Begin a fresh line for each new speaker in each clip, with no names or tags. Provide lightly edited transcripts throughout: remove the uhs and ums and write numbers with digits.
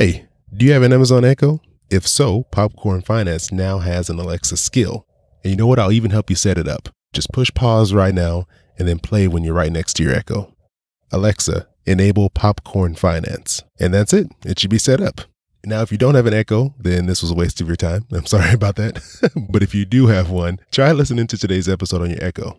Hey, do you have an Amazon Echo? If so, Popcorn Finance now has an Alexa skill. And you know what? I'll even help you set it up. Just push pause right now and then play when you're right next to your Echo. Alexa, enable Popcorn Finance. And that's it. It should be set up. Now, if you don't have an Echo, then this was a waste of your time. I'm sorry about that. But if you do have one, try listening to today's episode on your Echo.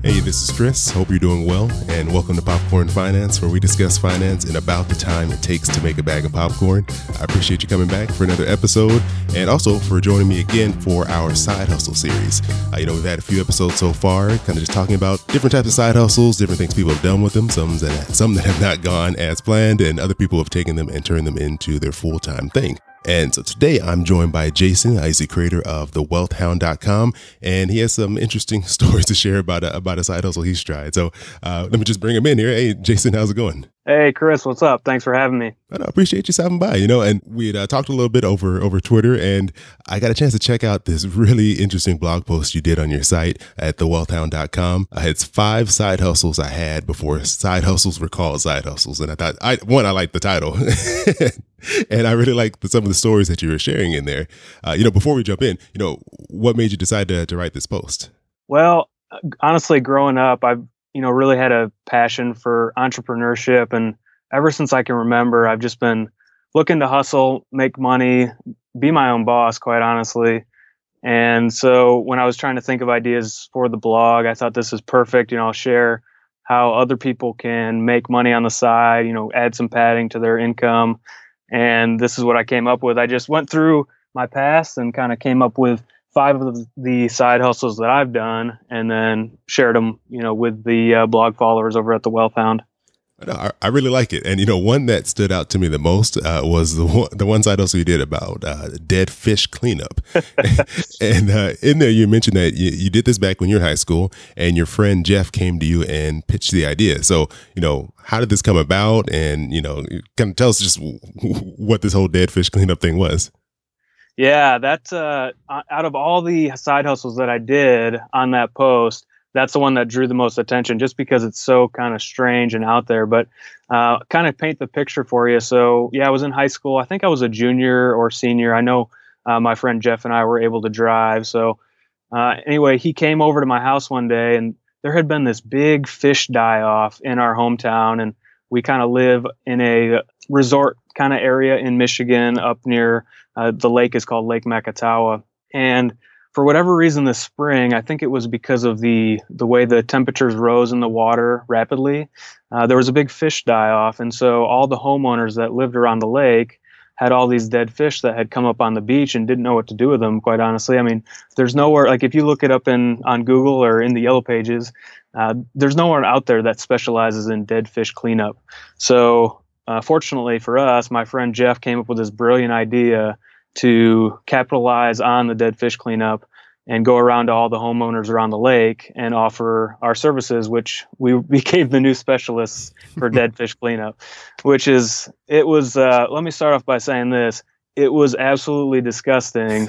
Hey, this is Chris. Hope you're doing well, and welcome to Popcorn Finance, where we discuss finance in about the time it takes to make a bag of popcorn. I appreciate you coming back for another episode, and also for joining me again for our side hustle series. We've had a few episodes so far, kind of just talking about different types of side hustles, different things people have done with them, some that have not gone as planned, and other people have taken them and turned them into their full-time thing. And so today I'm joined by Jason. He's the creator of thewealthhound.com, and he has some interesting stories to share about a side hustle he's tried. So let me just bring him in here. Hey, Jason, how's it going?
Hey, Chris, what's up? Thanks for having me.
I appreciate you stopping by, and we had talked a little bit over Twitter, and I got a chance to check out this really interesting blog post you did on your site at thewealthhound.com. It's 5 side hustles I had before side hustles were called side hustles. And I thought, I liked the title. And I really liked some of the stories that you were sharing in there. Before we jump in, what made you decide to write this post?
Well, honestly, growing up, I've really had a passion for entrepreneurship. And ever since I can remember, I've just been looking to hustle, make money, be my own boss, quite honestly. And so when I was trying to think of ideas for the blog, I thought this is perfect. I'll share how other people can make money on the side, add some padding to their income. And this is what I came up with. I just went through my past and kind of came up with 5 of the side hustles that I've done, and then shared them, with the blog followers over at the Wealth Hound.
I really like it. And, one that stood out to me the most was the one side hustle you did about dead fish cleanup. And in there, you mentioned that you did this back when you were in high school, and your friend Jeff came to you and pitched the idea. So, how did this come about? And, kind of tell us just what this whole dead fish cleanup thing was.
Yeah, that's out of all the side hustles that I did on that post, that's the one that drew the most attention, just because it's so kind of strange and out there. But kind of paint the picture for you. So yeah, I was in high school. I think I was a junior or senior. I know my friend Jeff and I were able to drive. So anyway, he came over to my house one day, and there had been this big fish die-off in our hometown. And we kind of live in a resort kind of area in Michigan up near the lake is called Lake Makatawa. And for whatever reason this spring, I think it was because of the way the temperatures rose in the water rapidly, there was a big fish die-off. And so all the homeowners that lived around the lake had all these dead fish that had come up on the beach and didn't know what to do with them, quite honestly. I mean, there's nowhere, like if you look it up on Google or in the Yellow Pages, there's nowhere out there that specializes in dead fish cleanup. So fortunately for us, my friend Jeff came up with this brilliant idea to capitalize on the dead fish cleanup and go around to all the homeowners around the lake and offer our services, which we became the new specialists for dead fish cleanup, let me start off by saying this. It was absolutely disgusting.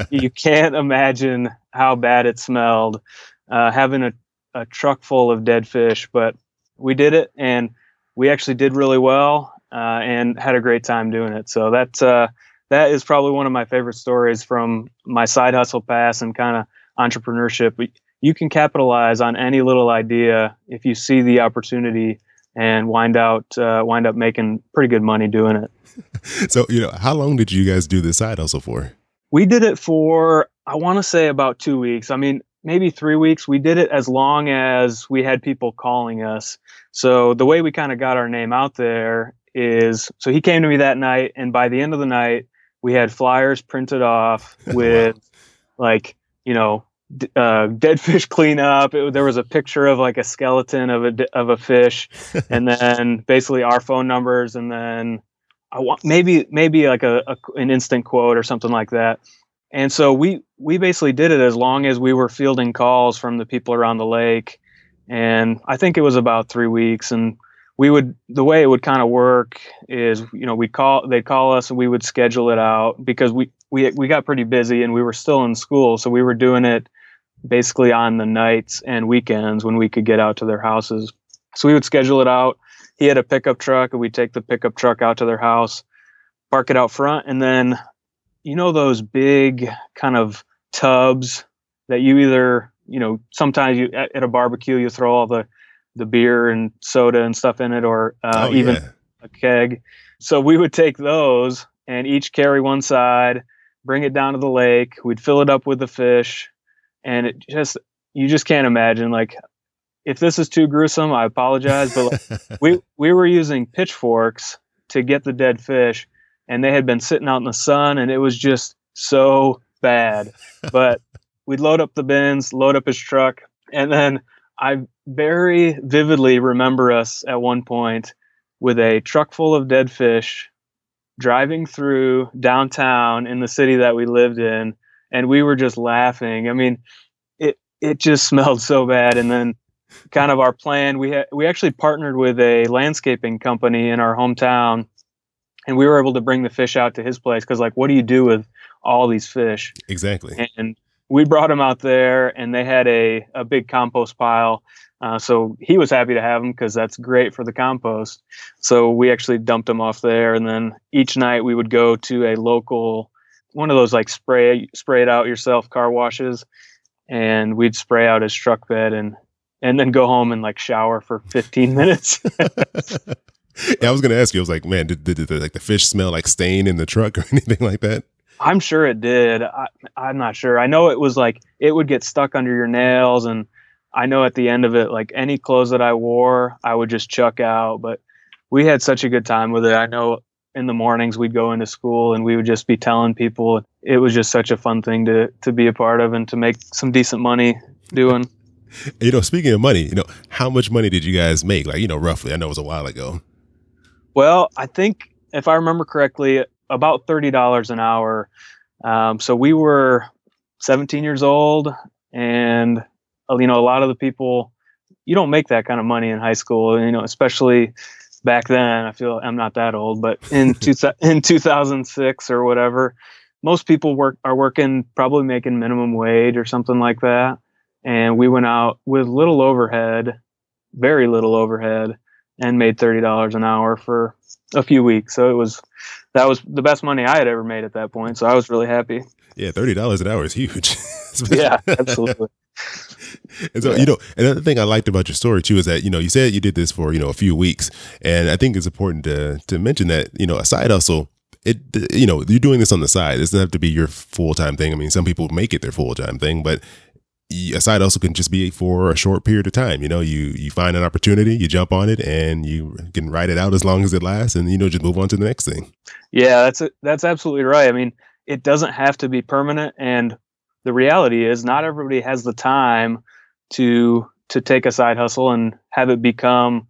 You can't imagine how bad it smelled, having a truck full of dead fish, but we did it, and we actually did really well, and had a great time doing it. So that is probably one of my favorite stories from my side hustle past and kind of entrepreneurship. You can capitalize on any little idea if you see the opportunity and wind up making pretty good money doing it.
So, how long did you guys do this side hustle for?
We did it for, I want to say about 2 weeks. I mean, maybe 3 weeks. We did it as long as we had people calling us. So the way we kind of got our name out there is, so he came to me that night, and by the end of the night, we had flyers printed off with dead fish cleanup. There was a picture of like a skeleton of a fish, and then basically our phone numbers, and then I want maybe like an instant quote or something like that. And so we basically did it as long as we were fielding calls from the people around the lake. And I think it was about 3 weeks, and the way it would kind of work is, they'd call us and we would schedule it out because we got pretty busy and we were still in school. So we were doing it basically on the nights and weekends when we could get out to their houses. So we would schedule it out. He had a pickup truck and we'd take the pickup truck out to their house, park it out front. And then, those big kind of tubs that you either, sometimes at a barbecue, you throw all the beer and soda and stuff in it, or even a keg. So we would take those and each carry one side, bring it down to the lake. We'd fill it up with the fish. And you just can't imagine, like, if this is too gruesome, I apologize. But like, we were using pitchforks to get the dead fish, and they had been sitting out in the sun, and it was just so bad. But we'd load up the bins, load up his truck, and then I very vividly remember us at one point with a truck full of dead fish driving through downtown in the city that we lived in, and we were just laughing. I mean, it just smelled so bad. And then kind of our plan, we actually partnered with a landscaping company in our hometown, and we were able to bring the fish out to his place because, like, what do you do with all these fish?
Exactly.
And we brought them out there, and they had a big compost pile. So he was happy to have them because that's great for the compost. So we actually dumped them off there. And then each night we would go to a local, one of those like spray it out yourself car washes, and we'd spray out his truck bed and then go home and like shower for 15 minutes.
Yeah, I was going to ask you, I was like, man, did the fish smell like stain in the truck or anything like that?
I'm sure it did. I'm not sure. I know it was like, it would get stuck under your nails. And I know at the end of it, like any clothes that I wore, I would just chuck out. But we had such a good time with it. I know in the mornings we'd go into school and we would just be telling people. It was just such a fun thing to be a part of and to make some decent money doing.
Speaking of money, how much money did you guys make? Like, roughly, I know it was a while ago.
Well, I think if I remember correctly, about $30 an hour. So we were 17 years old, and a lot of the people, you don't make that kind of money in high school, especially back then. I feel I'm not that old, but in 2006 or whatever, most people are working, probably making minimum wage or something like that. And we went out with little overhead, very little overhead, and made $30 an hour for a few weeks. So that was the best money I had ever made at that point. So I was really happy.
Yeah, $30 an hour is huge.
Yeah, absolutely.
And so, another thing I liked about your story too is that, you said you did this for, a few weeks. And I think it's important to mention that, a side hustle, you're doing this on the side. It doesn't have to be your full-time thing. I mean, some people make it their full-time thing, but a side hustle can just be for a short period of time. You find an opportunity, you jump on it, and you can ride it out as long as it lasts, and just move on to the next thing.
Yeah, that's absolutely right. I mean, it doesn't have to be permanent, and the reality is not everybody has the time to take a side hustle and have it become,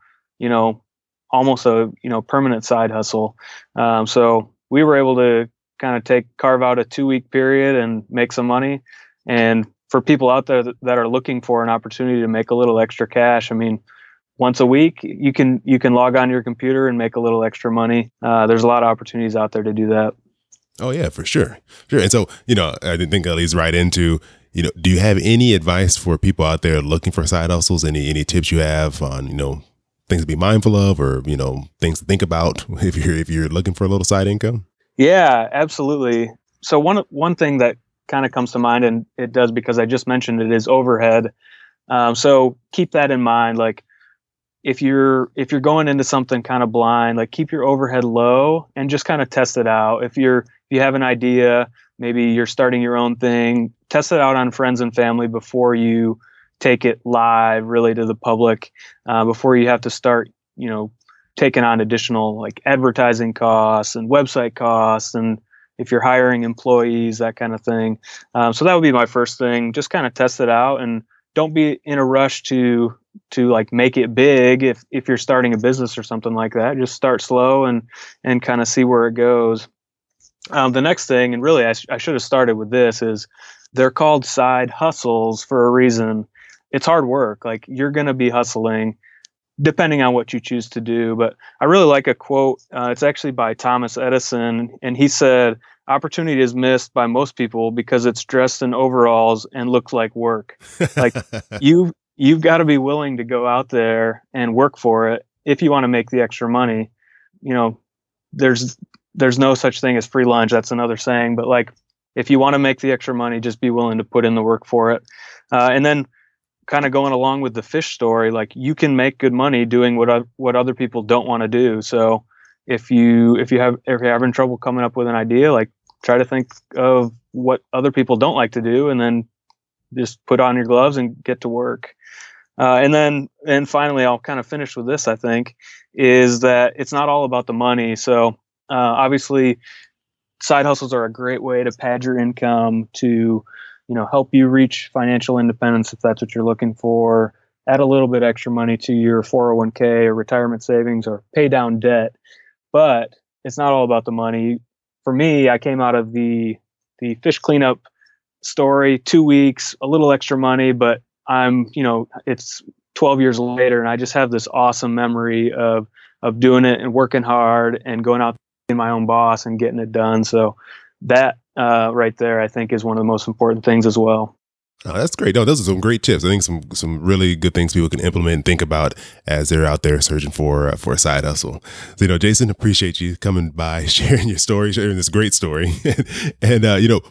almost a permanent side hustle. So we were able to kind of carve out a 2-week period and make some money. And for people out there that are looking for an opportunity to make a little extra cash, I mean, once a week you can log on your computer and make a little extra money. There's a lot of opportunities out there to do that.
Oh yeah, for sure. And so, I didn't think that leads right into, do you have any advice for people out there looking for side hustles? Any tips you have on, things to be mindful of, or, things to think about if you're looking for a little side income?
Yeah, absolutely. So one thing that kind of comes to mind, and it does because I just mentioned it, is overhead. So keep that in mind. Like if you're going into something kind of blind, like keep your overhead low and just kind of test it out. If you have an idea, maybe you're starting your own thing, test it out on friends and family before you take it live really to the public, before you have to start, taking on additional like advertising costs and website costs, and if you're hiring employees, that kind of thing. So that would be my first thing. Just kind of test it out, and don't be in a rush to like make it big. If you're starting a business or something like that, just start slow and kind of see where it goes. The next thing, and really I should have started with this, is they're called side hustles for a reason. It's hard work. Like you're going to be hustling. depending on what you choose to do. But I really like a quote. It's actually by Thomas Edison, and he said, "Opportunity is missed by most people because it's dressed in overalls and looks like work." Like you've got to be willing to go out there and work for it if you want to make the extra money. You know, there's no such thing as free lunch. That's another saying. But like, if you want to make the extra money, just be willing to put in the work for it. And then kind of going along with the fish story, like you can make good money doing what other people don't want to do. So if you're having trouble coming up with an idea, like try to think of what other people don't like to do, and then just put on your gloves and get to work. And finally, I'll kind of finish with this, I think, is that it's not all about the money. So obviously side hustles are a great way to pad your income, to help you reach financial independence if that's what you're looking for, add a little bit extra money to your 401k or retirement savings, or pay down debt. But it's not all about the money. For me, I came out of the fish cleanup story, 2 weeks, a little extra money, but it's 12 years later, and I just have this awesome memory of doing it and working hard and going out being my own boss and getting it done. So that right there, I think, is one of the most important things as well.
Oh, that's great. No, those are some great tips. I think some really good things people can implement and think about as they're out there searching for a side hustle. So, Jason, appreciate you coming by, sharing your story, sharing this great story. And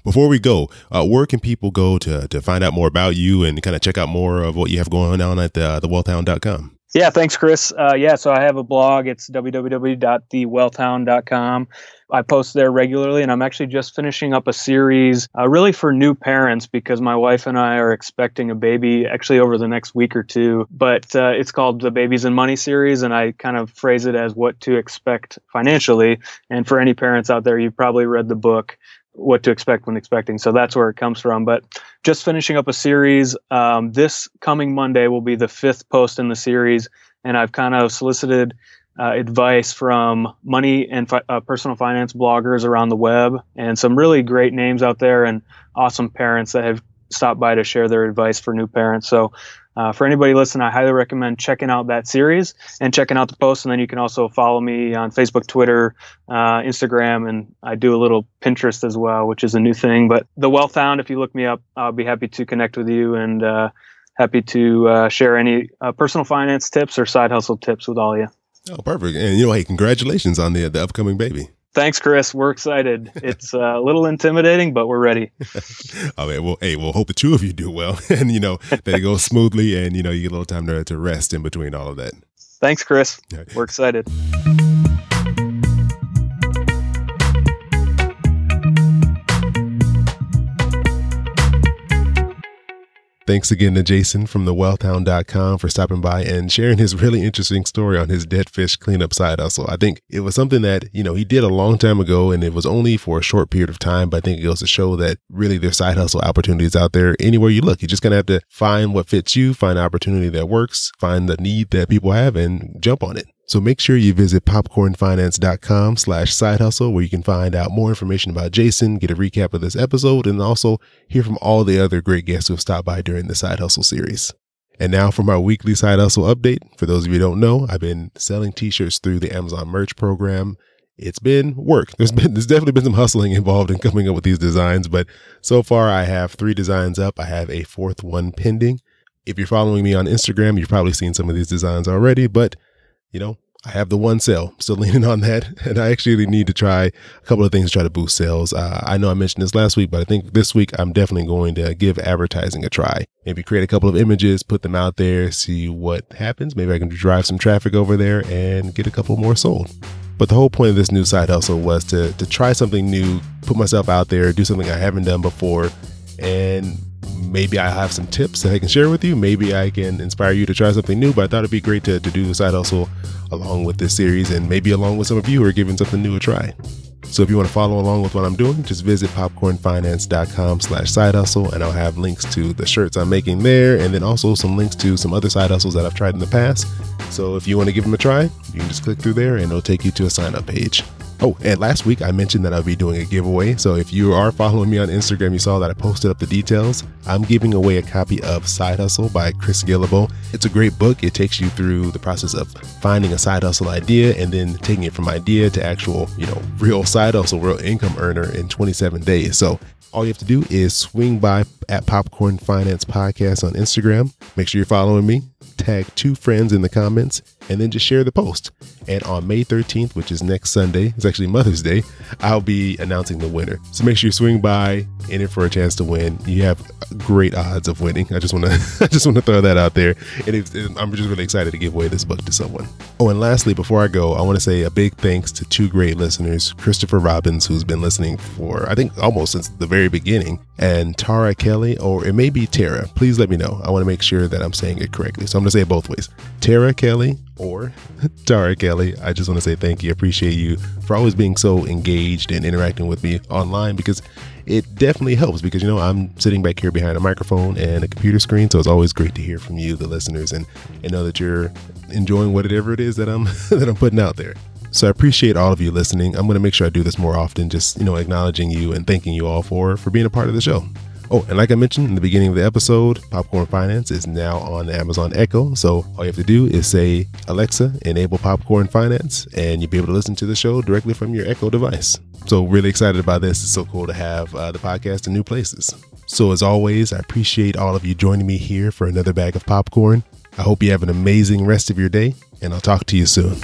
before we go, where can people go to find out more about you and kind of check out more of what you have going on at thewealthhound.com?
Yeah, thanks, Chris. So I have a blog. It's www.thewealthhound.com. I post there regularly, and I'm actually just finishing up a series really for new parents, because my wife and I are expecting a baby actually over the next week or two. But it's called the Babies and Money series, and I kind of phrase it as what to expect financially. And for any parents out there, you've probably read the book, What to Expect When Expecting. So that's where it comes from. But just finishing up a series. This coming Monday will be the 5th post in the series, and I've kind of solicited advice from money and personal finance bloggers around the web, and some really great names out there, and awesome parents that have stopped by to share their advice for new parents. So for anybody listening, I highly recommend checking out that series and checking out the post. And then you can also follow me on Facebook, Twitter, Instagram, and I do a little Pinterest as well, which is a new thing. But The Wealth Hound, if you look me up, I'll be happy to connect with you, and happy to share any personal finance tips or side hustle tips with all of you.
Oh, perfect. And, hey, congratulations on the upcoming baby.
Thanks, Chris. We're excited. It's a little intimidating, but we're ready.
Oh, man. Well, hey, we'll hope the two of you do well, and, that it goes smoothly, and, you get a little time to rest in between all of that.
Thanks, Chris. Right. We're excited.
Thanks again to Jason from thewealthhound.com for stopping by and sharing his really interesting story on his dead fish cleanup side hustle. I think it was something that, he did a long time ago, and it was only for a short period of time, but I think it goes to show that really there's side hustle opportunities out there anywhere you look. You just kind of have to find what fits you, find an opportunity that works, find the need that people have, and jump on it. So make sure you visit popcornfinance.com/side hustle, where you can find out more information about Jason, get a recap of this episode, and also hear from all the other great guests who have stopped by during the side hustle series. And now for my weekly side hustle update. For those of you who don't know, I've been selling t-shirts through the Amazon merch program. It's been work. There's definitely been some hustling involved in coming up with these designs, but so far I have 3 designs up. I have a 4th one pending. If you're following me on Instagram, you've probably seen some of these designs already, but I have the one sale, still leaning on that. And I actually need to try a couple of things to try to boost sales. I know I mentioned this last week, but I think this week I'm definitely going to give advertising a try. Maybe create a couple of images, put them out there, see what happens. Maybe I can drive some traffic over there and get a couple more sold. But the whole point of this new side hustle was to try something new, put myself out there, do something I haven't done before, and maybe I have some tips that I can share with you. Maybe I can inspire you to try something new, but I thought it'd be great to do the side hustle along with this series, and maybe along with some of you who are giving something new a try. So if you want to follow along with what I'm doing, just visit popcornfinance.com/side hustle, and I'll have links to the shirts I'm making there, and then also some links to some other side hustles that I've tried in the past. So if you want to give them a try, you can just click through there and it'll take you to a sign up page. Oh, and last week I mentioned that I'll be doing a giveaway. So if you are following me on Instagram, you saw that I posted up the details. I'm giving away a copy of Side Hustle by Chris Guillebeau. It's a great book. It takes you through the process of finding a side hustle idea and then taking it from idea to actual, real side hustle, real income earner in 27 days. So all you have to do is swing by at Popcorn Finance Podcast on Instagram. Make sure you're following me. Tag 2 friends in the comments and then just share the post. And on May 13th, which is next Sunday, it's actually Mother's Day, I'll be announcing the winner. So make sure you swing by, enter for a chance to win. You have great odds of winning. I just want to throw that out there. And I'm just really excited to give away this book to someone. Oh, and lastly, before I go, I want to say a big thanks to 2 great listeners, Christopher Robbins, who's been listening for, I think, almost since the very beginning, and Tara Kelly, or it may be Tara. Please let me know. I want to make sure that I'm saying it correctly. So I'm going to say it both ways. Tara Kelly or Tara Kelly. I just want to say thank you. Appreciate you for always being so engaged and interacting with me online, because it definitely helps, because, I'm sitting back here behind a microphone and a computer screen. So it's always great to hear from you, the listeners, and know that you're enjoying whatever it is that I'm that I'm putting out there. So I appreciate all of you listening. I'm going to make sure I do this more often, just, acknowledging you and thanking you all for being a part of the show. Oh, and like I mentioned in the beginning of the episode, Popcorn Finance is now on Amazon Echo. So all you have to do is say, Alexa, enable Popcorn Finance, and you'll be able to listen to the show directly from your Echo device. So really excited about this. It's so cool to have the podcast in new places. So as always, I appreciate all of you joining me here for another bag of popcorn. I hope you have an amazing rest of your day, and I'll talk to you soon.